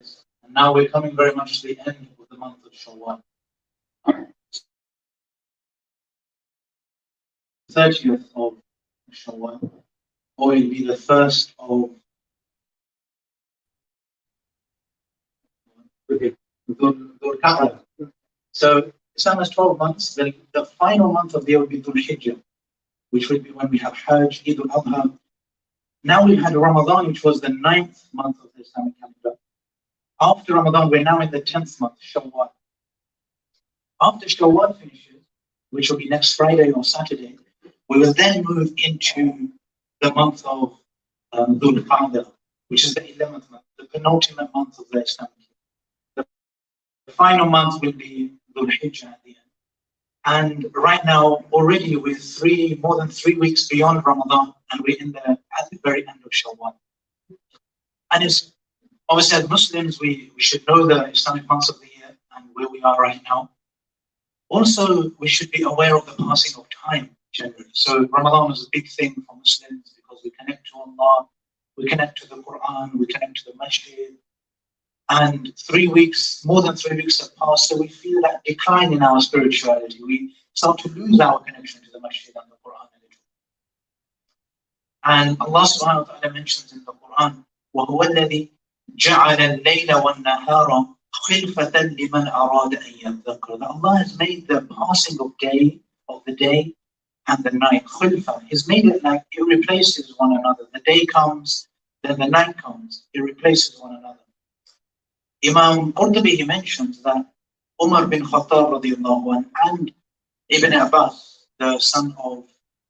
And now we're coming very much to the end of the month of Shawwal. 30th of Shawwal, or it'll be the first of Dhul Qa'dah. So Islam has 12 months. The final month of the year will be Dhul Hijjah, which will be when we have Hajj, Eid al-Adha. Now we've had Ramadan, which was the 9th month of the Islamic calendar. After Ramadan, we're now in the 10th month, Shawwal. After Shawwal finishes, which will be next Friday or Saturday, we will then move into the month of Dhul Qa'dah, which is the 11th month, the penultimate month of the Islamic calendar. The final month will be Dhul Hijjah at the end. And right now, already we're more than 3 weeks beyond Ramadan, and we're at the very end of Shawwal. And it's obviously, as Muslims, we should know the Islamic months of the year and where we are right now. Also, we should be aware of the passing of time generally. So Ramadan is a big thing for Muslims because we connect to Allah, we connect to the Quran, we connect to the masjid. And 3 weeks, more than 3 weeks have passed, so we feel that decline in our spirituality. We start to lose our connection to the masjid and the Quran a little. And Allah subhanahu wa ta'ala mentions in the Quran, وَهُوَ الَّذِي جَعَلَ اللَّيْلَ وَالنَّهَارَ خِلْفَةً لِمَنْ أَرَادَ أَن يَذَّكَّرَ. That Allah has made the passing of the day and the night khilfa. He's made it like it replaces one another. The day comes, then the night comes. It replaces one another. Imam Qurtubi, he mentions that Umar bin Khattab radiallahu anh, and Ibn Abbas, the son of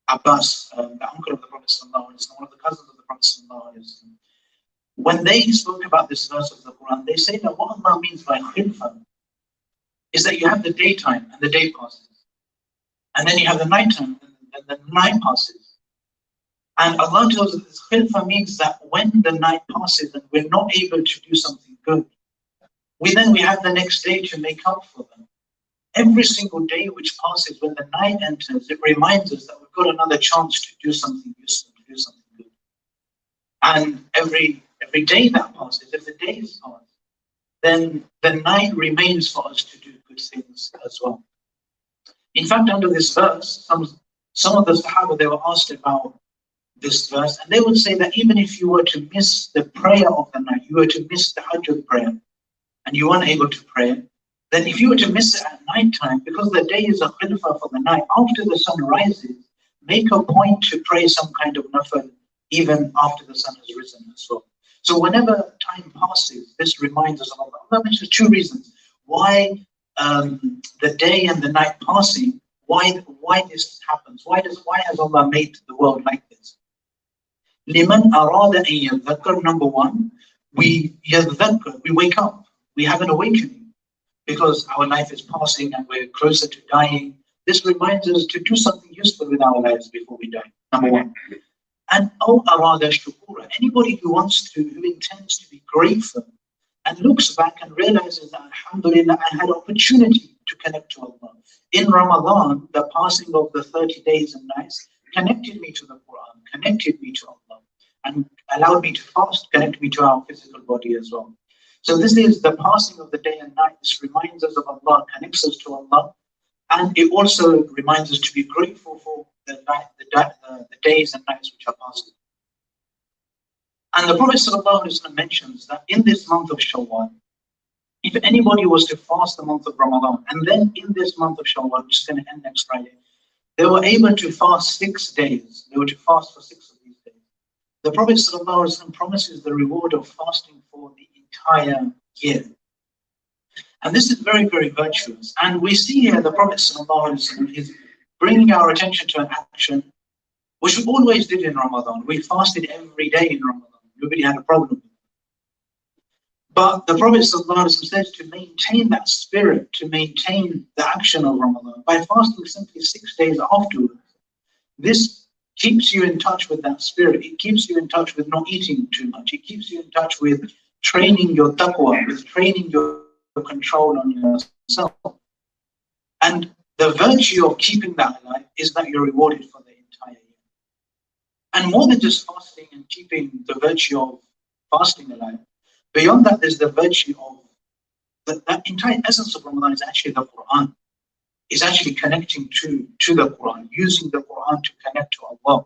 Abbas, the uncle of the Prophet sallallahu alaihi wasallam, one of the cousins of the Prophet sallallahu alaihi wasallam, when they spoke about this verse of the Quran, they say that what Allah means by khilfa is that you have the daytime and the day passes, and then you have the nighttime and the night passes. And Allah tells us this khilfa means that when the night passes and we're not able to do something good, we have the next day to make up for them. Every single day which passes, when the night enters, it reminds us that we've got another chance to do something useful, to do something good. And every day that passes, if the days pass, then the night remains for us to do good things as well. In fact, under this verse, some of the Sahaba, they were asked about this verse, and they would say that even if you were to miss the prayer of the night, you were to miss the Hajj prayer, and you weren't able to pray, then if you were to miss it at night time, because the day is a khilfa for the night, after the sun rises, make a point to pray some kind of nafil, even after the sun has risen as well. So whenever time passes, this reminds us of Allah. Allah mentions 2 reasons why the day and the night passing, why this happens. Why has Allah made the world like this? Liman arada an yadhakkar, number 1, we wake up. We have an awakening because our life is passing and we're closer to dying. This reminds us to do something useful with our lives before we die, number 1. And arada shukura, anybody who intends to be grateful and looks back and realizes that alhamdulillah, I had opportunity to connect to Allah. In Ramadan, the passing of the 30 days and nights connected me to the Quran, connected me to Allah, and allowed me to fast, connect me to our physical body as well. So this is the passing of the day and night. This reminds us of Allah, connects us to Allah, and it also reminds us to be grateful for the days and nights which are passing. And the Prophet ﷺ mentions that in this month of Shawwal, if anybody was to fast the month of Ramadan, and then in this month of Shawwal, which is going to end next Friday, they were able to fast 6 days. They were to fast for 6 of these days. The Prophet ﷺ promises the reward of fasting for the entire year. And this is very, very virtuous. And we see here the Prophet ﷺ is bringing our attention to an action which we always did in Ramadan. We fasted every day in Ramadan. Nobody had a problem with it. But the Prophet ﷺ says to maintain that spirit, to maintain the action of Ramadan by fasting simply 6 days afterwards. This keeps you in touch with that spirit. It keeps you in touch with not eating too much. It keeps you in touch with training your taqwa, with training your control on yourself. And the virtue of keeping that alive is that you're rewarded for the entire year. And more than just fasting and keeping the virtue of fasting alive, Beyond that, there's the virtue of that entire essence of Ramadan is actually the Quran. Is actually connecting to the Quran, using the Quran to connect to Allah.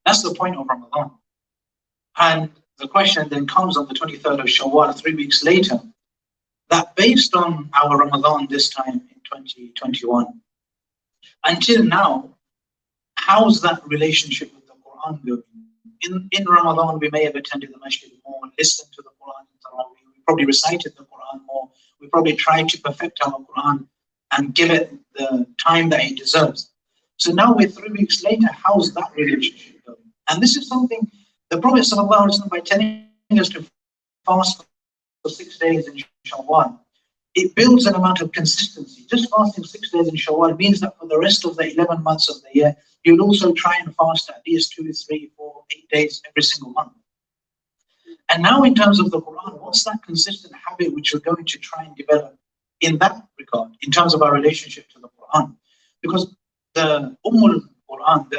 That's the point of Ramadan. And the question then comes on the 23rd of Shawwal, 3 weeks later, that based on our Ramadan this time in 2021, until now, how's that relationship with the Quran going? In Ramadan, we may have attended the masjid more, listened to the Quran, we probably recited the Quran more, we probably tried to perfect our Quran and give it the time that it deserves. So now we're 3 weeks later, how's that relationship going? And this is something the Prophet ﷺ, by telling us to fast for 6 days in Shawwal, it builds an amount of consistency. Just fasting 6 days in Shawwal means that for the rest of the 11 months of the year, you'll also try and fast at least 2, 3, 4, 8 days every single month. And now in terms of the Quran, what's that consistent habit which you're going to try and develop in that regard, in terms of our relationship to the Quran? Because the Quran,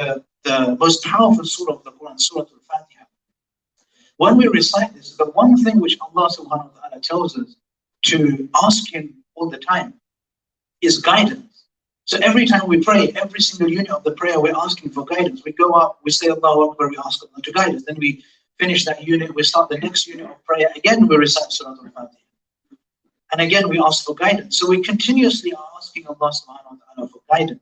the most powerful surah of the Quran, Surah Al-Fatiha, when we recite this, the one thing which Allah subhanahu wa ta'ala tells us to ask Him all the time is guidance. So every time we pray, every single unit of the prayer, we're asking for guidance. We go up, we say Allahu Akbar, we ask Allah to guide us. Then we finish that unit, we start the next unit of prayer. Again, we recite Surah Al-Fatiha. And again, we ask for guidance. So we continuously are asking Allah subhanahu wa ta'ala for guidance.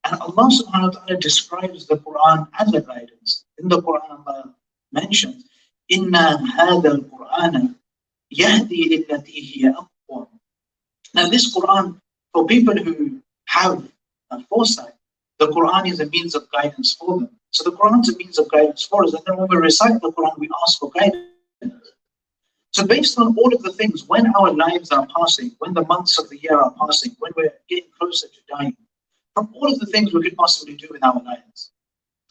And Allah subhanahu wa ta'ala describes the Quran as a guidance. In the Quran, Allah mentions, Inna hadha al-Qur'ana yahdi lillati hiya aqwam. Now this Quran, for people who have foresight, the Quran is a means of guidance for them. So the Quran is a means of guidance for us. And then when we recite the Quran, we ask for guidance. So based on all of the things, when our lives are passing, when the months of the year are passing, when we're getting closer to dying, from all of the things we could possibly do in our lives,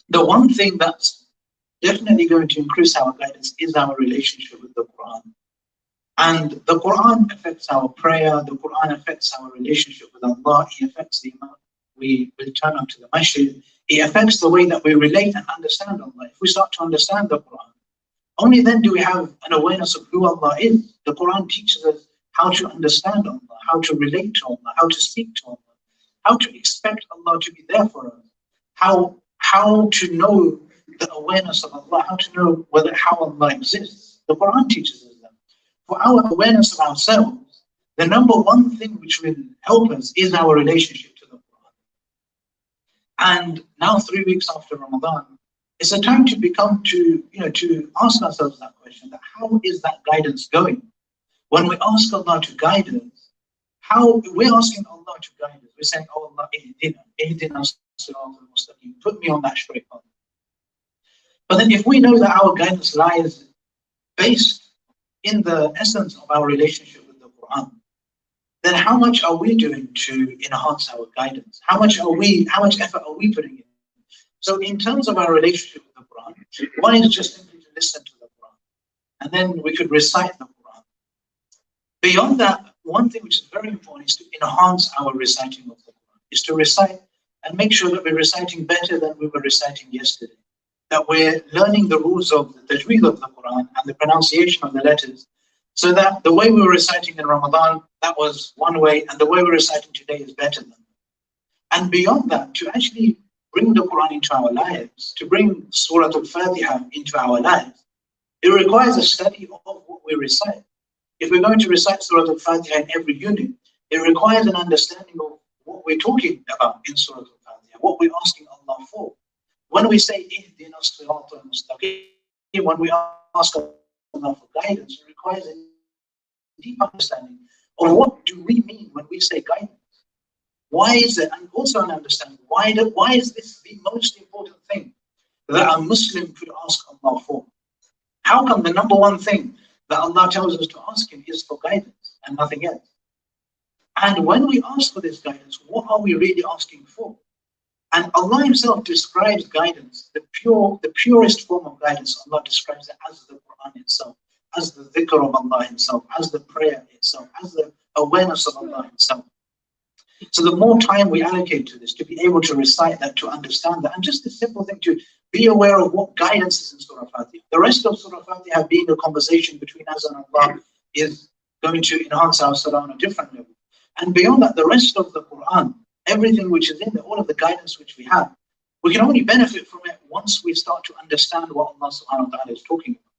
the one thing that's definitely going to increase our guidance is our relationship with the Quran. And the Quran affects our prayer, the Quran affects our relationship with Allah, it affects the amount we will turn up to the masjid, it affects the way that we relate and understand Allah. If we start to understand the Quran, only then do we have an awareness of who Allah is. The Quran teaches us how to understand Allah, how to relate to Allah, how to speak to Allah, how to expect Allah to be there for us, how to know the awareness of Allah, how to know how Allah exists. The Quran teaches us that. For our awareness of ourselves, the number one thing which will help us is our relationship to the Quran. And now 3 weeks after Ramadan, it's a time to ask ourselves that question, that how is that guidance going? When we ask Allah to guide us, how we're asking Allah to guide us. We're saying, oh Allah, ihdina siratal mustaqim, put me on that straight path. But then if we know that our guidance lies based in the essence of our relationship with the Quran, then how much are we doing to enhance our guidance? How much effort are we putting in? So in terms of our relationship with the Quran, one is just simply to listen to the Quran, and then we could recite the Quran. Beyond that, one thing which is very important is to enhance our reciting of the Quran, is to recite and make sure that we're reciting better than we were reciting yesterday, that we're learning the rules of the tajweed of the Quran and the pronunciation of the letters, so that the way we were reciting in Ramadan, that was one way, and the way we're reciting today is better than that. And beyond that, to actually bring the Quran into our lives, to bring Surah Al-Fatiha into our lives, it requires a study of what we recite. If we're going to recite Surah Al-Fatiha in every unit, it requires an understanding of what we're talking about in Surah Al-Fatiha, what we're asking Allah for. When we say ihdina siratal mustaqim, when we ask Allah for guidance, it requires a deep understanding of what do we mean when we say guidance. Why is it? And also an understanding, why is this the most important thing that a Muslim could ask Allah for? How come the number one thing that Allah tells us to ask Him is for guidance and nothing else? And when we ask for this guidance, what are we really asking for? And Allah Himself describes guidance, the purest form of guidance. Allah describes it as the Quran itself, as the dhikr of Allah Himself, as the prayer itself, as the awareness of Allah Himself. So the more time we allocate to this, to be able to recite that, to understand that, and just the simple thing to be aware of what guidance is in Surah Fatiha. The rest of Surah Fatiha being a conversation between us and Allah is going to enhance our salah on a different level. And beyond that, the rest of the Quran, everything which is in there, all of the guidance which we have, we can only benefit from it once we start to understand what Allah subhanahu wa ta'ala is talking about.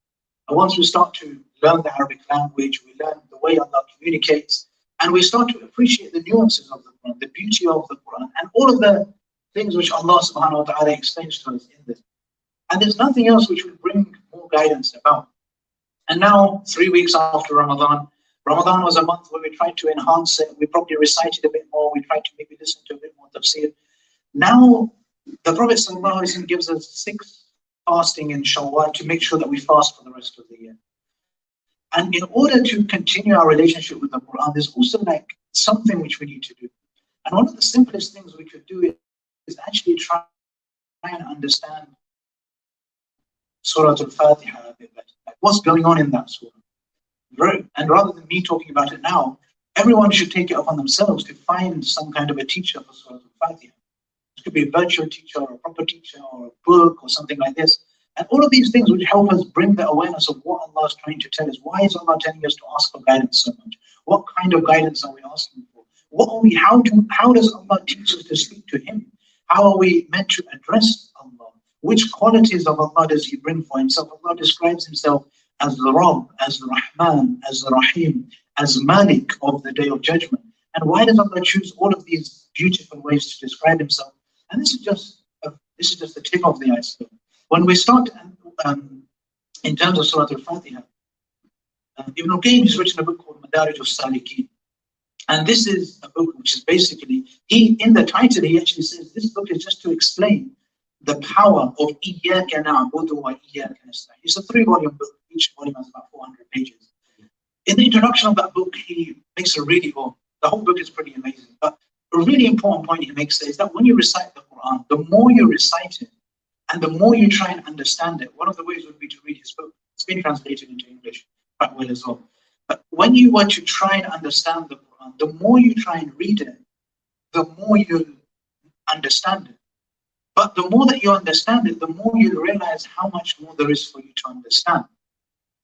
And once we start to learn the Arabic language, we learn the way Allah communicates, and we start to appreciate the nuances of the Quran, the beauty of the Quran, and all of the things which Allah subhanahu wa ta'ala explains to us in this. And there's nothing else which will bring more guidance about. And now, 3 weeks after Ramadan, Ramadan was a month where we tried to enhance it. We probably recited a bit more. We tried to maybe listen to a bit more tafsir. Now, the Prophet ﷺ gives us 6 fasting in Shawwal to make sure that we fast for the rest of the year. And in order to continue our relationship with the Quran, there's also like something which we need to do. And one of the simplest things we could do is actually try and understand Surah Al-Fatiha a bit better. Like what's going on in that surah? And rather than me talking about it now, everyone should take it upon themselves to find some kind of a teacher for Surah Al-Fatiha. It could be a virtual teacher or a proper teacher or a book or something like this. And all of these things would help us bring the awareness of what Allah is trying to tell us. Why is Allah telling us to ask for guidance so much? What kind of guidance are we asking for? What are we? How does Allah teach us to speak to Him? How are we meant to address Allah? Which qualities of Allah does He bring for Himself? Allah describes Himself as the Rabb, as the Rahman, as the Rahim, as Malik of the Day of Judgment. And why does Allah choose all of these beautiful ways to describe Himself? And this is just the tip of the iceberg. When we start in terms of Surah Al-Fatiha, Ibn al-Qayyim has written a book called Madarij al-Salikin. And this is a book which is basically, in the title, he actually says this book is just to explain the power of Iyyaka na'budu wa Iyyaka nasta'in. It's a 3-volume book. Each volume has about 400 pages. In the introduction of that book, he makes the whole book is pretty amazing. But a really important point he makes there is that when you recite the Quran, the more you recite it, and the more you try and understand it, one of the ways would be to read his book. It's been translated into English quite well as well. But when you were to try and understand the Quran, the more you try and read it, the more you understand it. But the more that you understand it, the more you realize how much more there is for you to understand.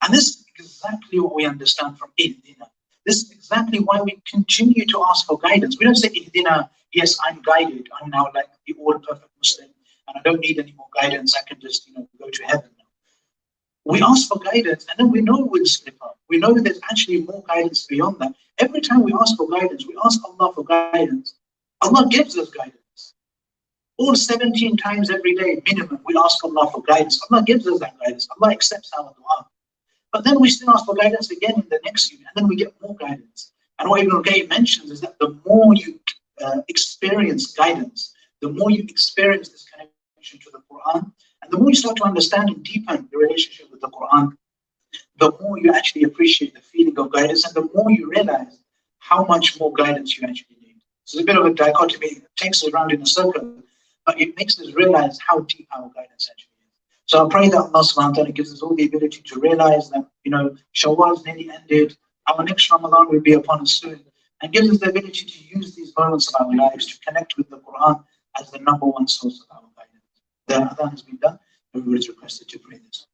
And this is exactly what we understand from Ihdina. This is exactly why we continue to ask for guidance. We don't say Ihdina, yes, I'm guided. I'm now like the all-perfect Muslim. And I don't need any more guidance. I can just, go to heaven now. We ask for guidance, and then we know we'll slip up. We know there's actually more guidance beyond that. Every time we ask for guidance, we ask Allah for guidance. Allah gives us guidance. All 17 times every day, minimum, we ask Allah for guidance. Allah gives us that guidance. Allah accepts our dua. But then we still ask for guidance again in the next year, and then we get more guidance. And what Ibn al-Qayyim mentions is that the more you experience guidance, the more you experience this connection to the Quran, and the more you start to understand and deepen your relationship with the Quran, the more you actually appreciate the feeling of guidance, and the more you realize how much more guidance you actually need. So it's a bit of a dichotomy. It takes us around in a circle, but it makes us realize how deep our guidance actually is. So I pray that Allah subhanahu wa ta'ala gives us all the ability to realize that, Shawwal's nearly ended, our next Ramadan will be upon us soon, and gives us the ability to use these moments of our lives to connect with the Quran as the number one source of our guidance. The adhan has been done. Everybody is requested to pray this.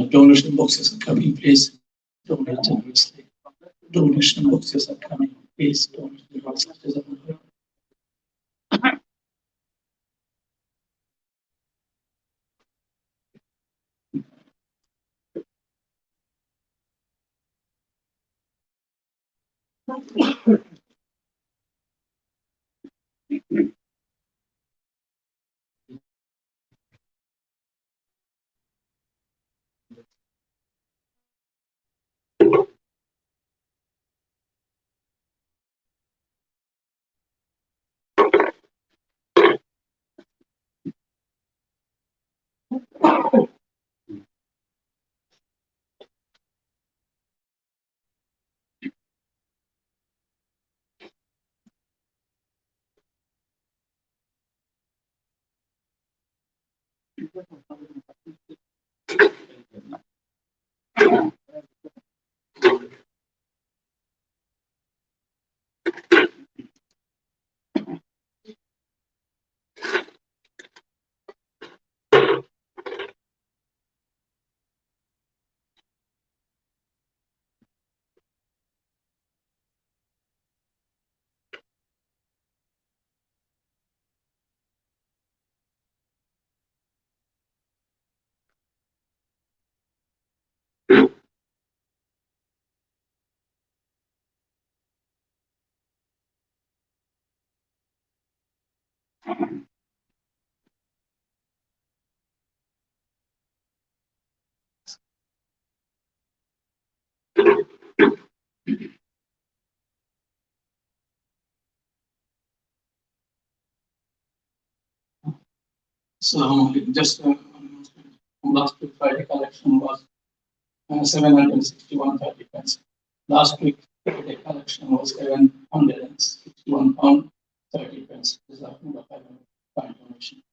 Donation boxes are coming, please. donate generously. Donation boxes are coming. Please donate generously. So just last week Friday collection was 761.30 pence. Last week Friday collection was 761 pound 30 pence. This is the final donation.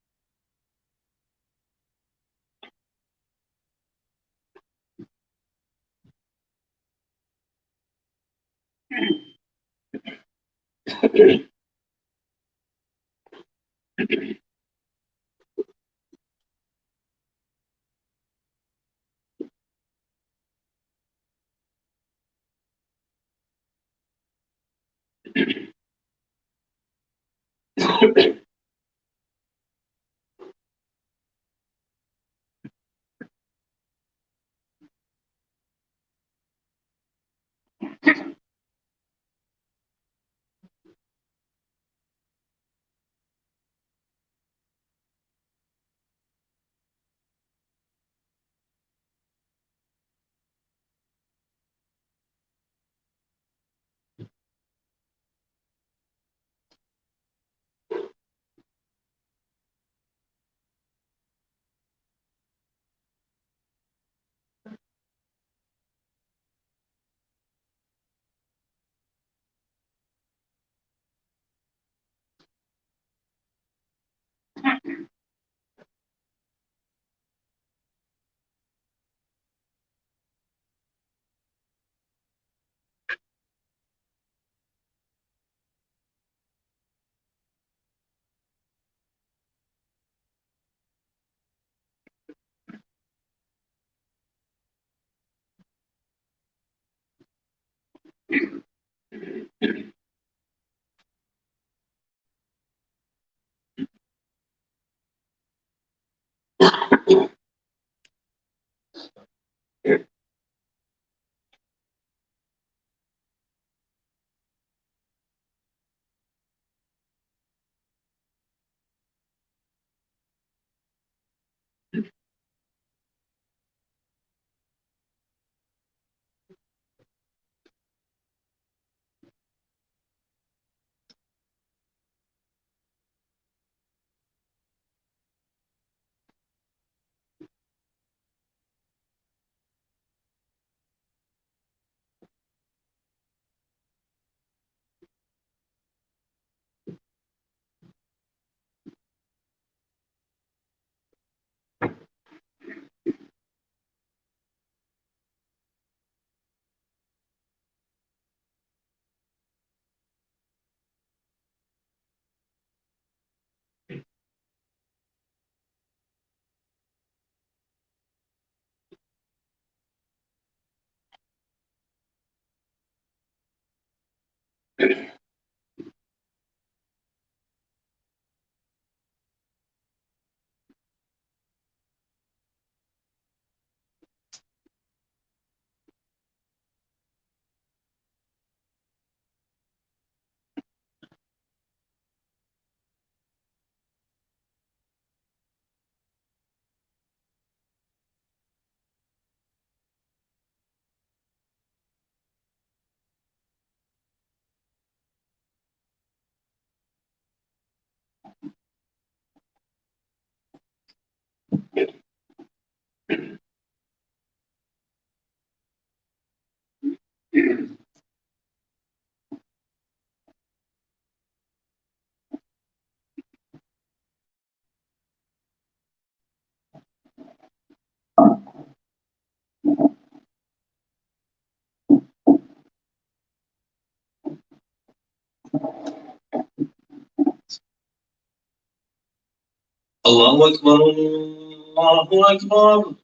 الله أكبر الله أكبر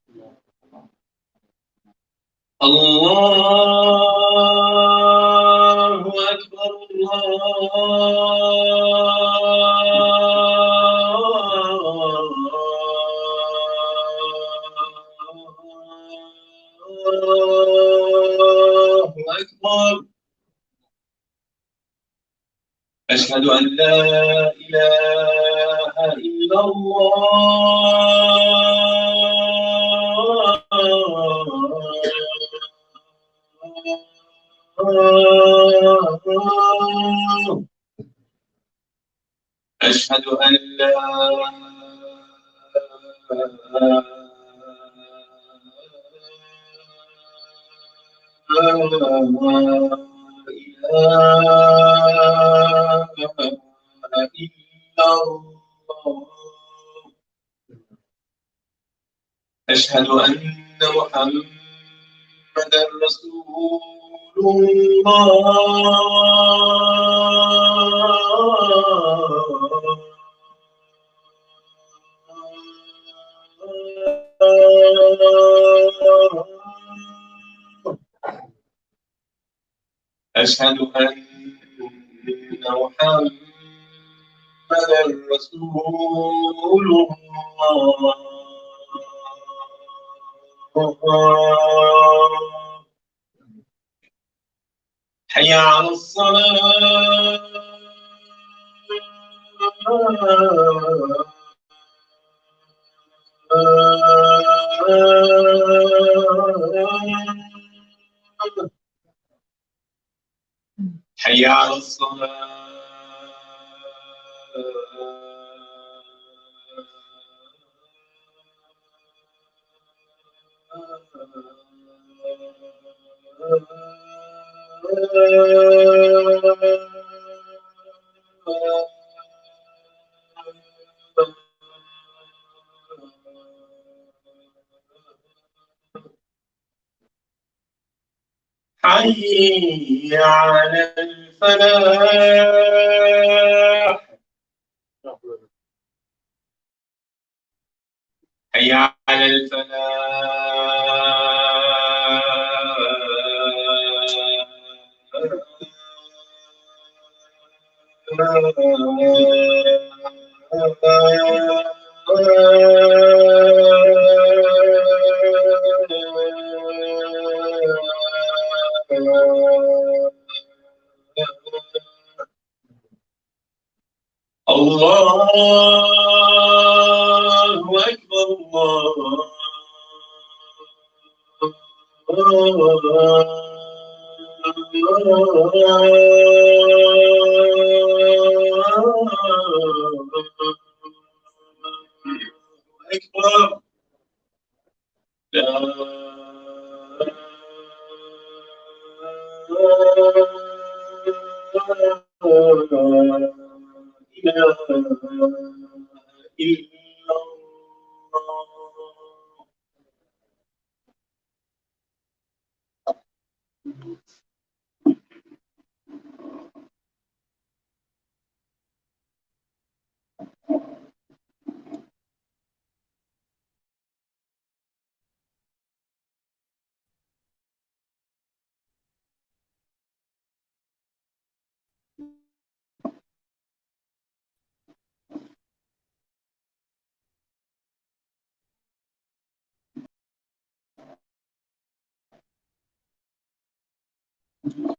الله أكبر الله أكبر. أشهد أن لا إله إلا الله أشهد أن لا إله إلا الله. أشهد أن محمدا رسول الله. أشهد أن محمدا رسول الله. حي على الصلاة. حي على الصلاة. حي على الفلاح. حي على الله أكبر أكبر. لا إله إلا الله. إن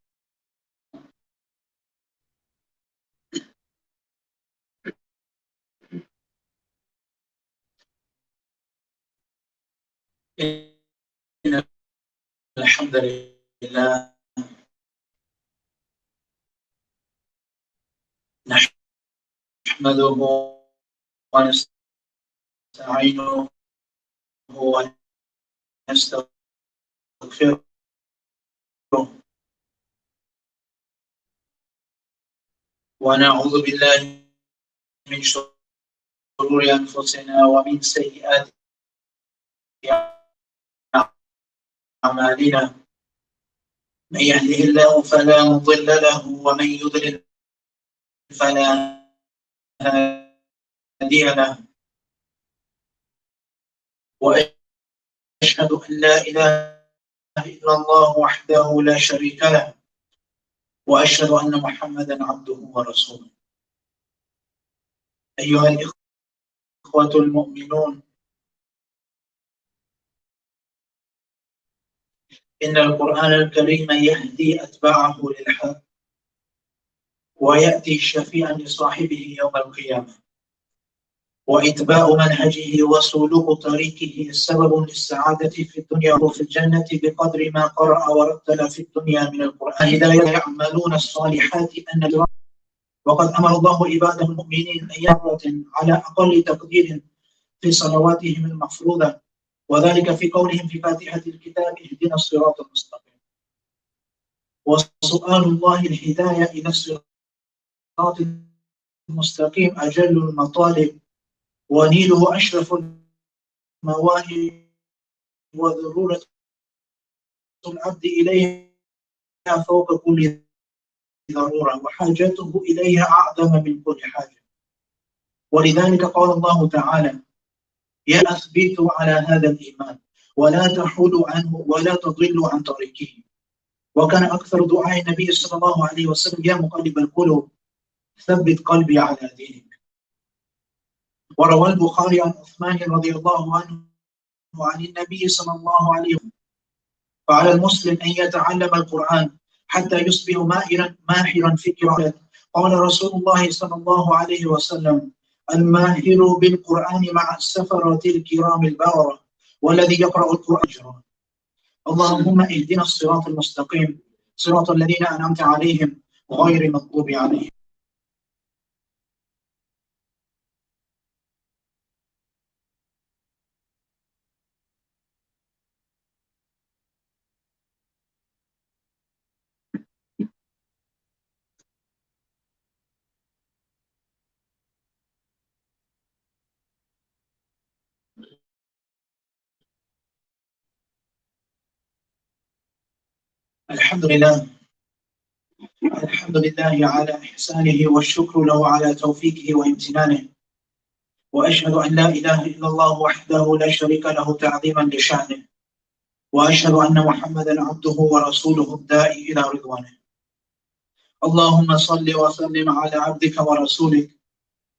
الحمد لله نحمده ونستعينه ونستغفره ونعوذ بالله من شرور أنفسنا ومن سيئات أعمالنا. من يهده الله فلا مضل له ومن يضلل فلا هادي له، وأشهد أن لا إله إلا الله وحده لا شريك له، وأشهد أن محمدا عبده ورسوله. أيها الإخوة المؤمنون، إن القرآن الكريم يهدي أتباعه للحق ويأتي شفيعا لصاحبه يوم القيامة، وإتباع منهجه وسلوك طريقه سبب للسعادة في الدنيا وفي الجنة بقدر ما قرأ ورتل في الدنيا من القرآن هداية يعملون الصالحات أن وقد أمر الله عباده المؤمنين أن يمرة على أقل تقدير في صلواتهم المفروضة، وذلك في قولهم في فاتحة الكتاب اهدنا الصراط المستقيم. وسؤال الله الهداية إلى الصراط المستقيم أجل المطالب ونيله أشرف المواهب، وضرورة العبد إليها فوق كل ضرورة، وحاجته إليها أعظم من كل حاجة. ولذلك قال الله تعالى: يا أثبتوا على هذا الإيمان ولا تحولوا عنه ولا تضلوا عن طريقه. وكان أكثر دعاء النبي صلى الله عليه وسلم: يا مقلب القلوب ثبت قلبي على دينك. وروى البخاري عن عثمان رضي الله عنه وعن النبي صلى الله عليه وسلم: فعلى المسلم أن يتعلم القرآن حتى يصبح ماهرا في قراءته. قال رسول الله صلى الله عليه وسلم: الماهر بالقرآن مع السفرة الكرام البررة، والذي يقرأ القرآن أجرا. اللهم اهدنا الصراط المستقيم، صراط الذين أنعمت عليهم غير المغضوب عليهم. الحمد لله على إحسانه، والشكر له على توفيقه وامتنانه. وأشهد أن لا إله إلا الله وحده لا شريك له تعظيما لشأنه، وأشهد أن محمدا عبده ورسوله الداعي إلى رضوانه. اللهم صل وسلم على عبدك ورسولك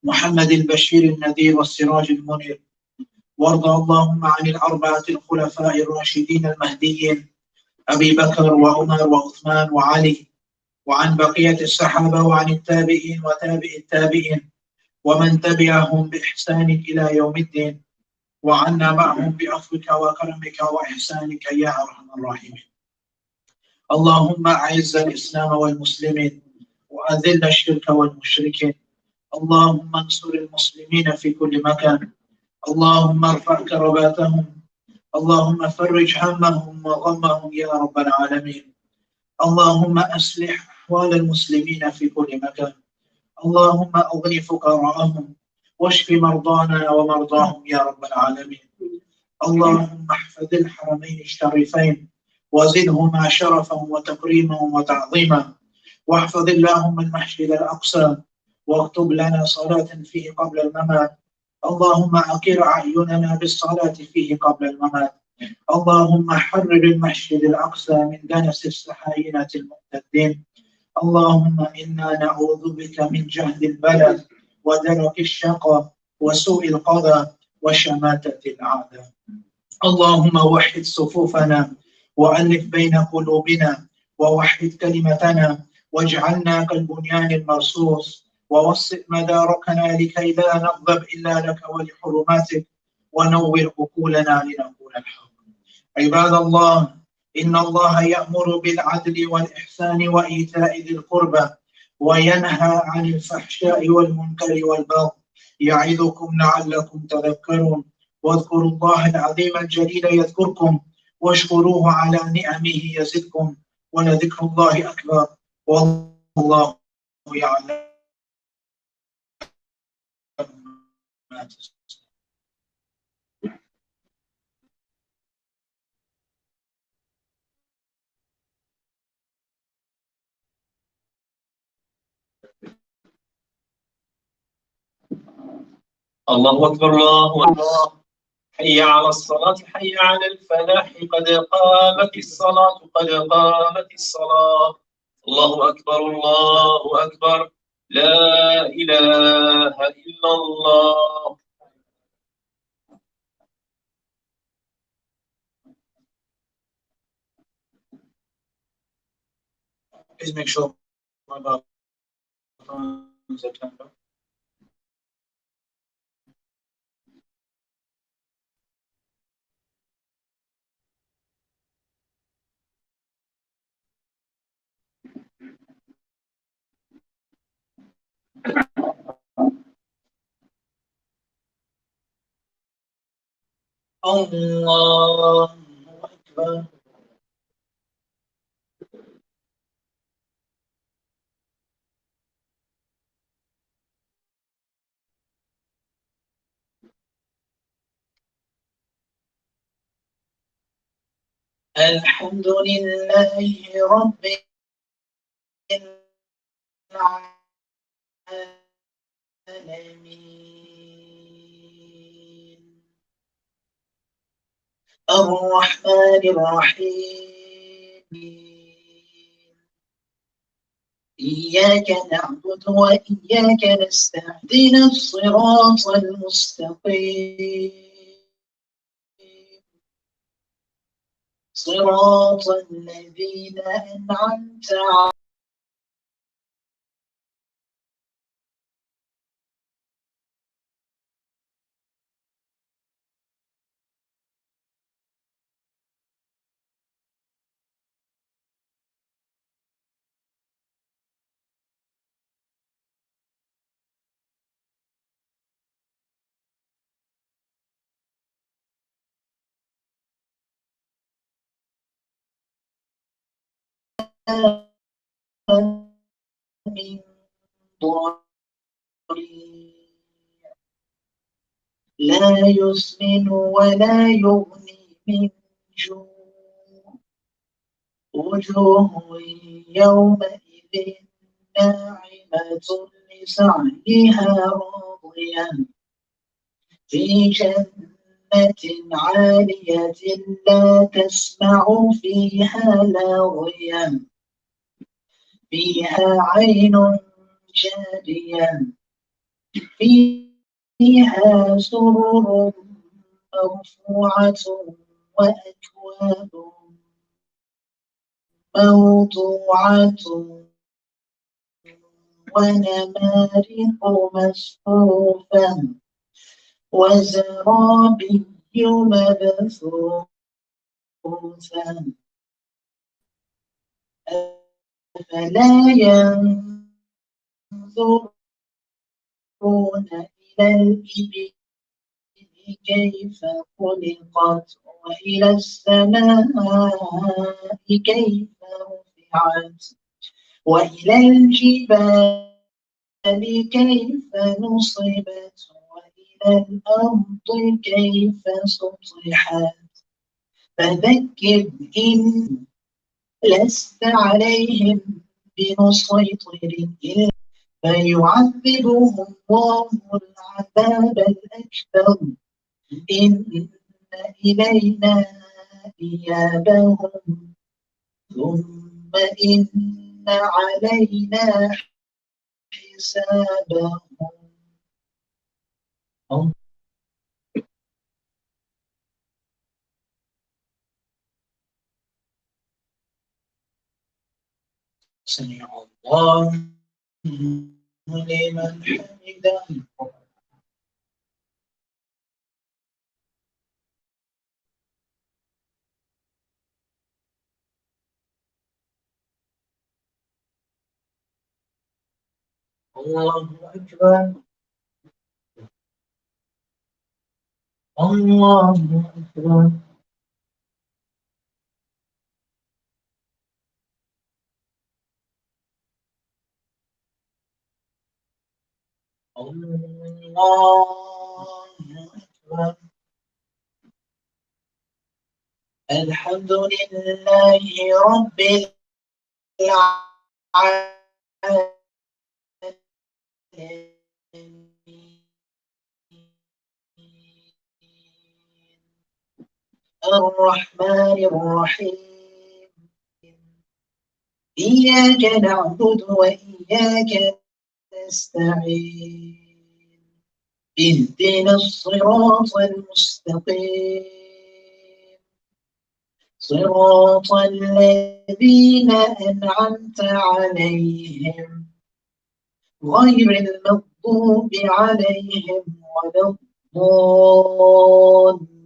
محمد البشير النذير والسراج المنير. وارض اللهم عن الأربعة الخلفاء الراشدين المهديين أبي بكر وعمر وعثمان وعلي، وعن بقية الصحابة، وعن التابعين وتابع التابعين ومن تبعهم بإحسان إلى يوم الدين، وعنا معهم بعفوك وكرمك وإحسانك يا أرحم الراحمين. اللهم أعز الإسلام والمسلمين وأذل الشرك والمشركين. اللهم انصر المسلمين في كل مكان. اللهم ارفع كرباتهم. اللهم فرج همهم وغمهم يا رب العالمين. اللهم أصلح أحوال المسلمين في كل مكان. اللهم أغن فقراءهم واشف مرضانا ومرضاهم يا رب العالمين. اللهم احفظ الحرمين الشريفين وزدهما شرفا وتكريما وتعظيما، واحفظ اللهم المسجد الأقصى واكتب لنا صلاة فيه قبل الممات. اللهم أقر أعيننا بالصلاة فيه قبل الممات. اللهم حرر المسجد الأقصى من دنس الصهاينة المعتدين. اللهم إنا نعوذ بك من جهد البلد ودرك الشقاء وسوء القضاء وشماتة الأعداء. اللهم وحد صفوفنا وألف بين قلوبنا ووحد كلمتنا واجعلنا كالبنيان المرصوص، ووسع مداركنا لكي لا نغضب إلا لك ولحرماتك، ونور عقولنا لنقول الحق. عباد الله، إن الله يأمر بالعدل والإحسان وإيتاء ذي القربى، وينهى عن الفحشاء والمنكر والبغي، يعظكم لعلكم تذكرون. واذكروا الله العظيم الجليل يذكركم، واشكروه على نعمه يزدكم، ولذكر الله أكبر، والله يعلم ما تصنعون. الله أكبر الله أكبر. حي على الصلاة حي على الفلاح، قد قامت الصلاة قد قامت الصلاة. الله أكبر الله أكبر، لا إله إلا الله. Please make sure my buttons are turned on. الله أكبر. الحمد لله رب العالمين، الرحمن الرحيم، إياك نعبد وإياك نستعين، الصراط المستقيم، صراط الذين أنعمت عليهم. من ضريع لا يسمن ولا يغني من جوع، وجوه يومئذ ناعمة لسعيها راضية، في جنة عالية لا تسمع فيها لاغية، فيها عين جارية، فيها سرر مرفوعة وأكواب موضوعة ونمارق مصفوفة وزرابي مبثوثة، أفلا ينظرون إلى الإبل كيف خلقت، وإلى السماء كيف رفعت، وإلى الجبال كيف نصبت، وإلى الأرض كيف سطحت. فذكر إن لست عليهم بمسيطر إلا فيعذبهم الله العذاب الأكبر، إن إلينا إيابهم ثم إن علينا حسابهم. سمع الله لمن حمده. الله أكبر. الله أكبر. الله أكبر. الحمد لله رب العالمين الرحمن الرحيم إياك نعبد وإياك نستعين اهدنا الصراط المستقيم صراط الذين أنعمت عليهم غير المغضوب عليهم ولا الضالين.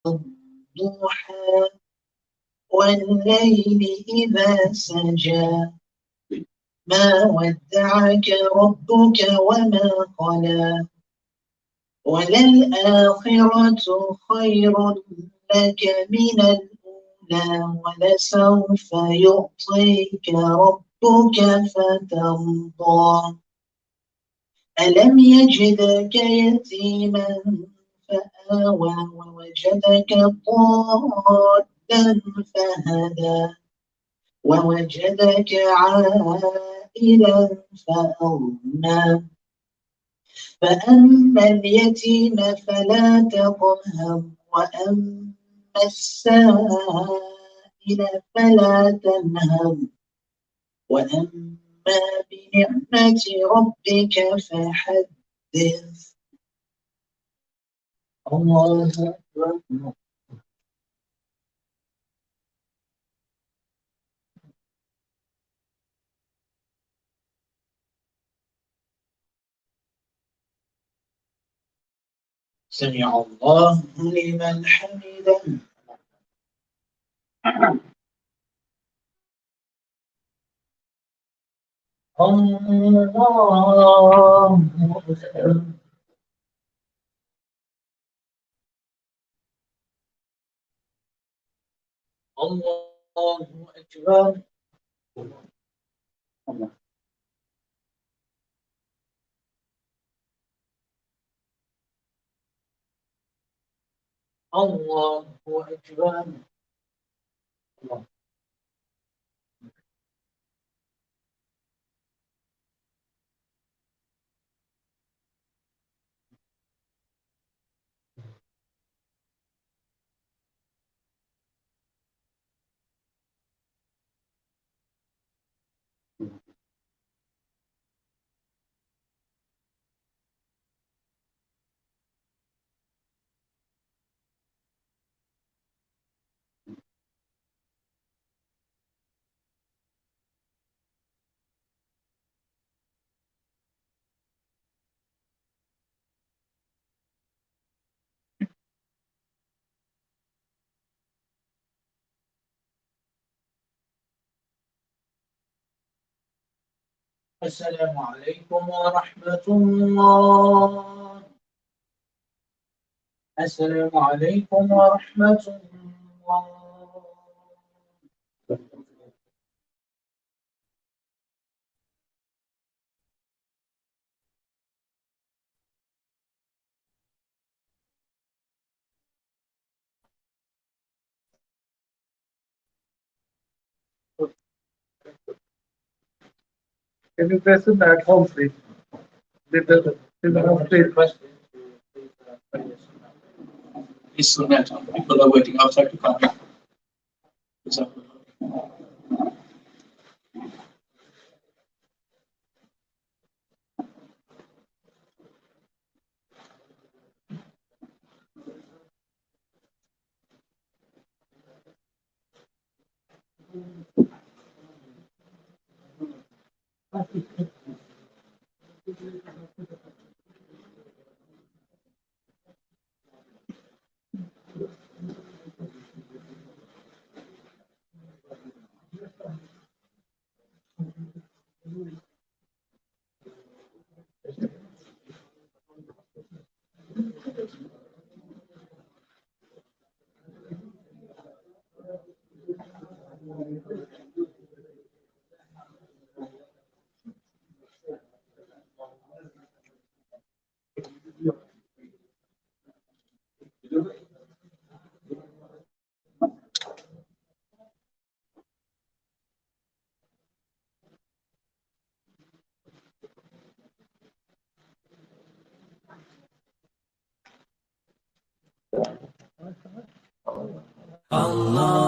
والضحى والليل إذا سجى ما ودعك ربك وما قلى وللآخرة خير لك من الأولى ولسوف يعطيك ربك فترضى ألم يجدك يتيما فآوى ووجدك ضالا فهدى ووجدك عائلا فأغنى فأما اليتيم فلا تقهر وأما السائل فلا تنهر وأما بنعمة ربك فحدث. الله أكبر. سمع الله لمن حمده. الله أكبر. الله أكبر. الله أكبر. السلام عليكم ورحمة الله. السلام عليكم ورحمة الله. Can you press it at home, please? The home, please. It's so that people are waiting outside to come. Allah